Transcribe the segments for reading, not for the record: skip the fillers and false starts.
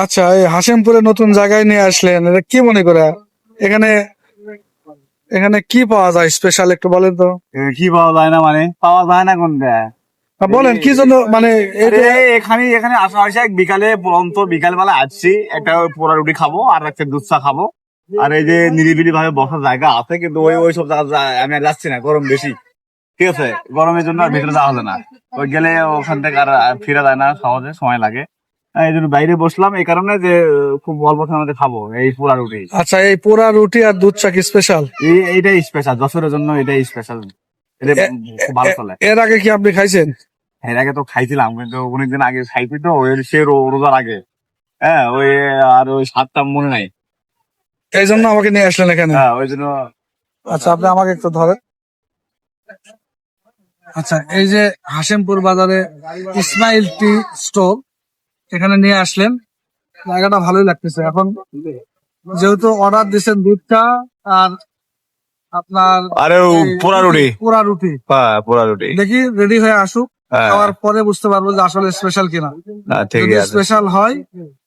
আচ্ছা, এই হাসিমপুরে নতুন জায়গায় নিয়ে আসলেন, এটা কি মনে করে? এখানে এখানে কি পাওয়া যায় স্পেশাল, একটু বলেন তো। কি পাওয়া যায় না মানে পাওয়া যায় না কোনটা? বলেন কি জন্য, মানে আরে এটা এখানে এখানে আসা হয়েছে বিকালে, পরন্ত বিকাল বেলা আসছি, একটা পোড়া রুটি খাবো আর একটা দুধ চা খাবো। আর এই যে নিরিবিলি ভাবে বসার জায়গা আছে, কিন্তু ওই সব জায়গা আমি আর যাচ্ছি না, গরম বেশি। ঠিক আছে, গরমের জন্য আর ভিতরে যাওয়া হলো না। ওই গেলে ওখান থেকে আর ফিরা যায় না, সহজে সময় লাগে। এই জন্য বাইরে বসলাম এই কারণে যে খুব অল্প সময়ের মধ্যে খাবো এই পোড়া রুটি। আচ্ছা, এই পোড়া রুটি আর দুধ চা কি স্পেশাল? এইটাই স্পেশাল, যশোরের জন্য এটাই স্পেশাল। এটা খুব ভালো চলে। এর আগে কি আপনি খাইছেন? এর আগে তো খাইছিলাম, কিন্তু অনেকদিন আগে খাইছি তো, ওই সে রোজার আগে। হ্যাঁ, ওই আর ওই স্বাদটা মনে নাই। এই জন্য আমাকে নিয়ে আসলেন এখানে? হ্যাঁ, ওই জন্য। আচ্ছা, আপনি আমাকে একটু ধরেন। আচ্ছা, এই যে হাসিমপুর বাজারে ইসমাইল টি স্টোর, এখানে নিয়ে আসলেন, জায়গাটা ভালোই লাগতেছে। এখন যেহেতু অর্ডার দিচ্ছেন দুধ চা আর আপনার আরে এই পোড়া রুটি। পোড়া রুটি, হ্যাঁ, পোড়া রুটি। দেখি রেডি হয়ে আসুক, হ্যাঁ, খাওয়ার পরে বুঝতে পারবো যে আসলে স্পেশাল কিনা। ঠিক যদি আছে। স্পেশাল হয়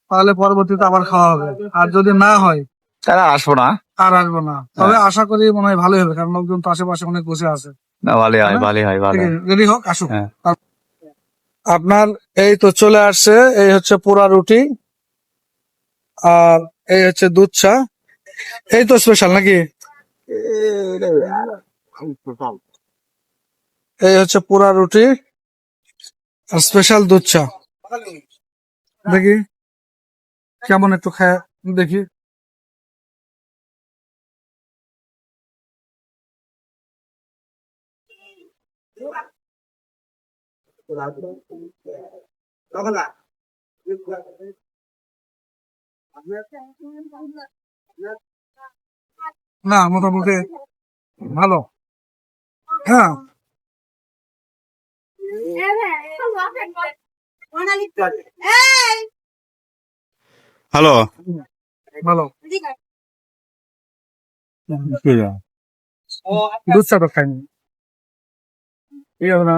তাহলে পরবর্তীতে আবার খাওয়া হবে, আর যদি না হয় তাহলে আসবো না। আর আসবো না। তবে আশা করি মনে হয় ভালোই হবে, কারণ লোকজন তো আশেপাশে অনেক বসে আছে। না, ভালোই হয়, ভালোই হয়, ভালো। রেডি হোক, আসুক। হ্যাঁ। আপনার এই তো চলে আসছে, এই হচ্ছে পোড়া রুটি আর এই হচ্ছে দুধ চা। এই তো স্পেশাল নাকি? এই হচ্ছে পোড়া রুটি আর স্পেশাল দুধ চা। দেখি কেমন, একটু খায় দেখি। না, মোটামুটি ভালো। হ্যাঁ, হ্যালো। ভালো। দুধ চা তো খাইনি, ঠিক আছে না?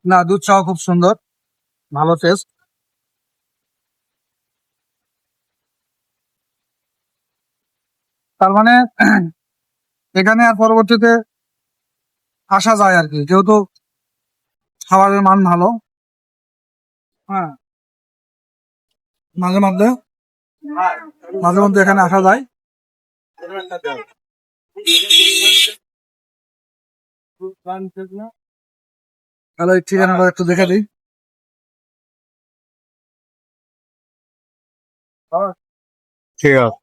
না, দুধ চাও খুব সুন্দর, ভালো টেস্ট। তার মানে এখানে আর পরবর্তীতে আসা যায় আর কি, যেহেতু খাবারের মান ভালো। হ্যাঁ, মাঝে মধ্যে মাঝে মধ্যে এখানে আসা যায়। তাহলে এই ঠিকানাটা একটু দেখে দিই। ঠিক আছে।